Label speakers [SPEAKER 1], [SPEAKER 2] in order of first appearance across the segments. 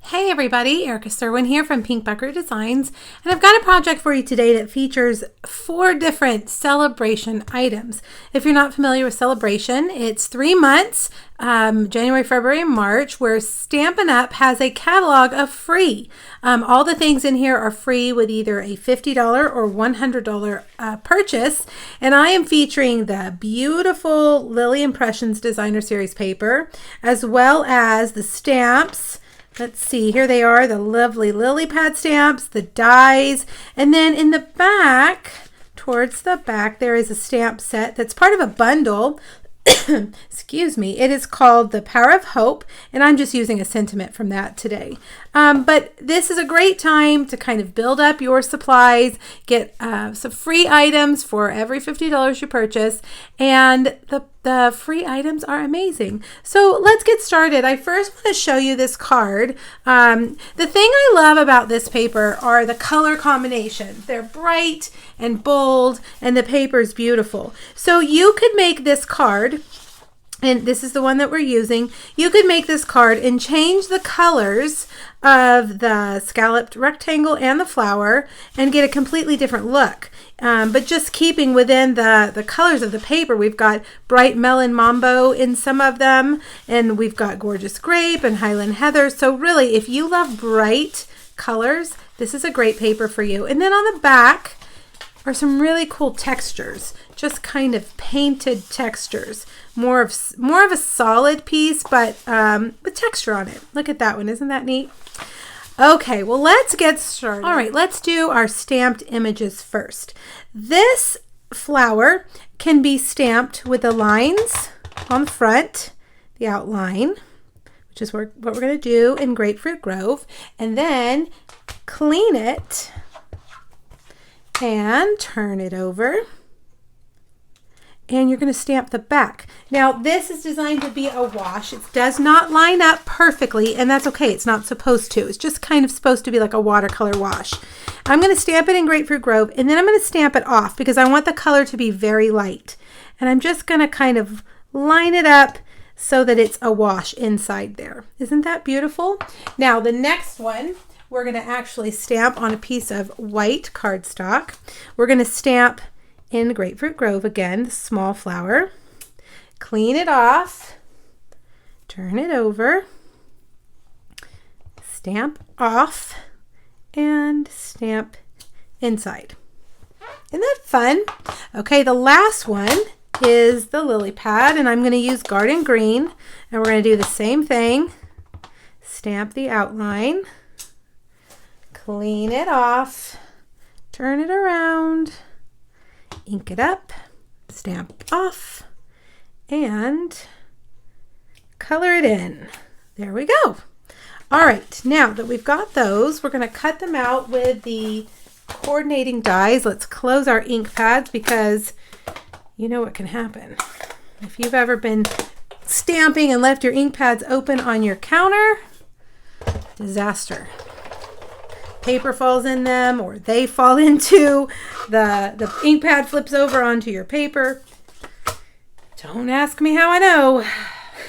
[SPEAKER 1] Hey everybody, Erica Serwin here from Pink Buckaroo Designs, and I've got a project for you today that features 4 different celebration items. If you're not familiar with celebration, it's 3 months, January, February, and March, where Stampin' Up! Has a catalog of free. All the things in here are free with either a $50 or $100 purchase, and I am featuring the beautiful Lili Impressions Designer Series paper, as well as the stamps. Let's see, here they are, the lovely lily pad stamps, the dies, and then in the back, towards the back, there is a stamp set that's part of a bundle. Excuse me. It is called The Power of Hope, and I'm just using a sentiment from that today. But this is a great time to kind of build up your supplies, get some free items for every $50 you purchase, and the free items are amazing. So let's get started. I first want to show you this card. The thing I love about this paper are the color combinations. They're bright and bold, and the paper is beautiful. So you could make this card, and this is the one that we're using. You could make this card and change the colors of the scalloped rectangle and the flower and get a completely different look. But just keeping within the colors of the paper, we've got bright melon mambo in some of them, and we've got gorgeous grape and highland heather. So really, if you love bright colors, this is a great paper for you. And then on the back are some really cool textures, just kind of painted textures. More of a solid piece, but with texture on it. Look at that one. Isn't that neat? Okay, well, let's get started. All right, let's do our stamped images first. This flower can be stamped with the lines on the front, the outline, which is what we're going to do in Grapefruit Grove, and then clean it and turn it over. And you're going to stamp the back. Now, this is designed to be a wash. It does not line up perfectly, and that's okay. It's not supposed to. It's just kind of supposed to be like a watercolor wash. I'm going to stamp it in Grapefruit Grove, and then I'm going to stamp it off because I want the color to be very light. And I'm just going to kind of line it up so that it's a wash inside there. Isn't that beautiful? Now, the next one, we're going to actually stamp on a piece of white cardstock. We're going to stamp in Grapefruit Grove again, the small flower. Clean it off, turn it over, stamp off, and stamp inside. Isn't that fun? Okay, the last one is the lily pad, and I'm going to use Garden Green, and we're going to do the same thing. Stamp the outline, clean it off, turn it around, ink it up, stamp off, and color it in. There we go. All right, now that we've got those, we're going to cut them out with the coordinating dies. Let's close our ink pads because you know what can happen. If you've ever been stamping and left your ink pads open on your counter, disaster. Paper falls in them, or they fall into the ink pad, flips over onto your paper. Don't ask me how I know.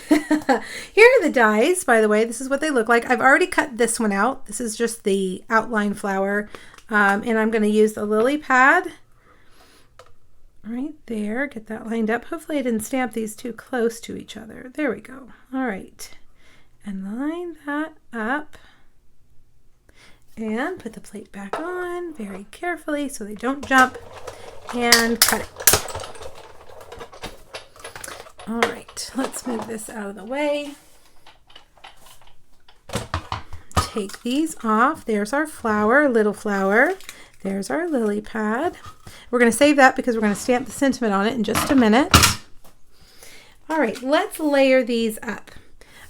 [SPEAKER 1] Here are the dies, by the way. This is what they look like. I've already cut this one out. This is just the outline flower, and I'm going to use the lily pad right there. Get that lined up. Hopefully I didn't stamp these too close to each other. There we go. All right, and line that up. And put the plate back on very carefully so they don't jump, and cut it. All right, let's move this out of the way. Take these off. There's our flower, little flower. There's our lily pad. We're going to save that because we're going to stamp the sentiment on it in just a minute. All right, let's layer these up.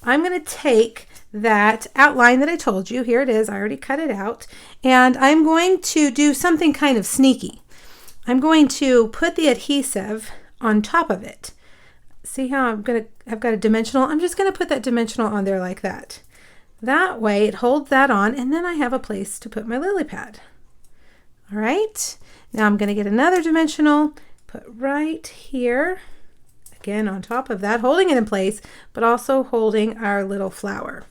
[SPEAKER 1] I'm going to take that outline that I told you. Here it is. I already cut it out. And I'm going to do something kind of sneaky. I'm going to put the adhesive on top of it. See how I've got a dimensional? I'm just going to put that dimensional on there like that. That way it holds that on, and then I have a place to put my lily pad. All right. Now I'm going to get another dimensional, put right here. I again on top of that, holding it in place, but also holding our little flower.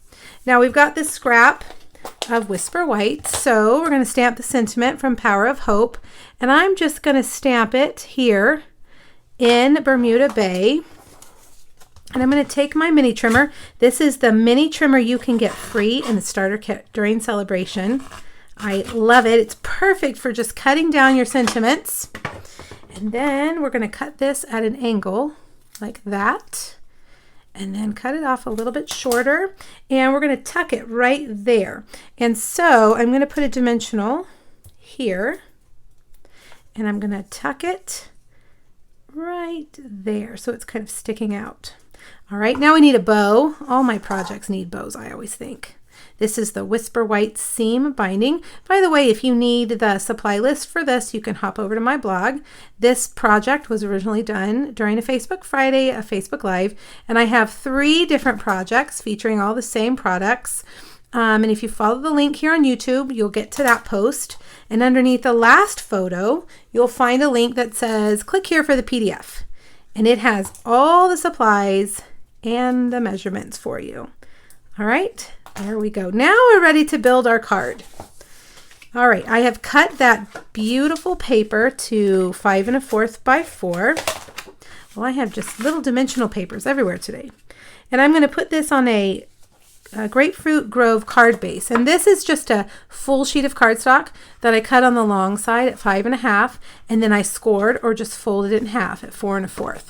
[SPEAKER 1] Now we've got this scrap of Whisper White, so we're going to stamp the sentiment from Power of Hope, and I'm just going to stamp it here in Bermuda Bay. And I'm going to take my mini trimmer. This is the mini trimmer you can get free in the starter kit during celebration. I love it. It's perfect for just cutting down your sentiments. And then we're going to cut this at an angle like that. And then cut it off a little bit shorter. And we're going to tuck it right there. And so I'm going to put a dimensional here. And I'm going to tuck it right there so it's kind of sticking out. All right, now we need a bow. All my projects need bows, I always think. This is the Whisper White seam binding. By the way, if you need the supply list for this, you can hop over to my blog. This project was originally done during a Facebook Friday, a Facebook Live, and I have 3 different projects featuring all the same products. And if you follow the link here on YouTube, you'll get to that post. And underneath the last photo, you'll find a link that says, click here for the PDF. And it has all the supplies and the measurements for you. All right, there we go. Now we're ready to build our card. All right, I have cut that beautiful paper to 5 1/4 by 4. Well, I have just little dimensional papers everywhere today. And I'm going to put this on a Grapefruit Grove card base. And this is just a full sheet of cardstock that I cut on the long side at 5 1/2, and then I scored or just folded it in half at 4 1/4.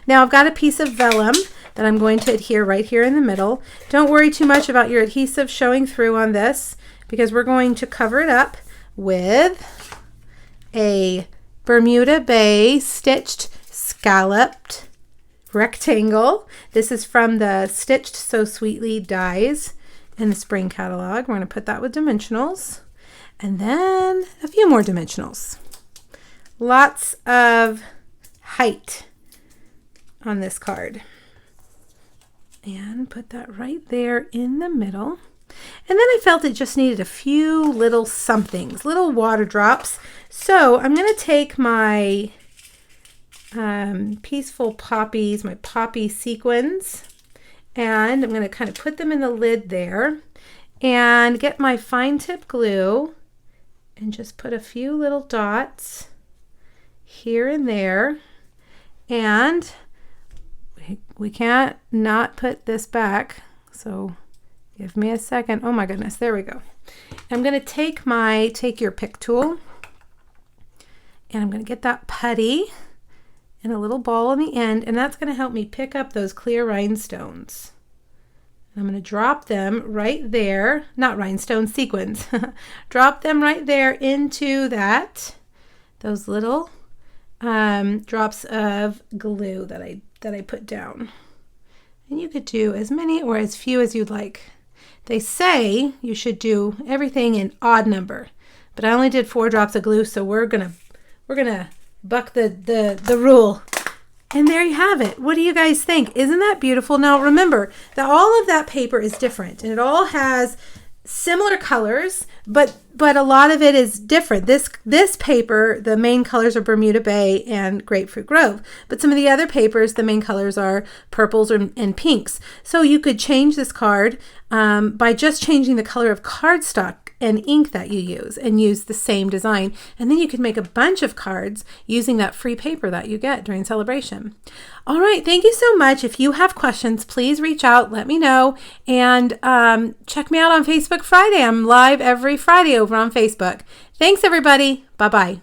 [SPEAKER 1] Now I've got a piece of vellum that I'm going to adhere right here in the middle. Don't worry too much about your adhesive showing through on this, because we're going to cover it up with a Bermuda Bay stitched scalloped rectangle. This is from the Stitched So Sweetly dies in the spring catalog. We're going to put that with dimensionals, and then a few more dimensionals. Lots of height on this card. And put that right there in the middle. And then I felt it just needed a few little somethings, little water drops. So I'm going to take my Peaceful Poppies, my poppy sequins, and I'm going to kind of put them in the lid there and get my fine tip glue and just put a few little dots here and there. And we can't not put this back, so give me a second. Oh my goodness, there we go. I'm going to take your pick tool, and I'm going to get that putty and a little ball on the end, and that's going to help me pick up those clear rhinestones. I'm going to drop them right there, not rhinestones, sequins. Drop them right there into those little drops of glue that I put down. And you could do as many or as few as you'd like. They say you should do everything in odd number, but I only did 4 drops of glue, so we're gonna buck the rule. And there you have it. What do you guys think? Isn't that beautiful? Now remember that all of that paper is different, and it all has similar colors, but a lot of it is different. This paper, the main colors are Bermuda Bay and Grapefruit Grove, but some of the other papers, the main colors are purples and pinks. So you could change this card by just changing the color of cardstock and ink that you use, and use the same design. And then you could make a bunch of cards using that free paper that you get during celebration. All right, thank you so much. If you have questions, please reach out, let me know, and check me out on Facebook Friday. I'm live every Friday over on Facebook. Thanks, everybody. Bye-bye.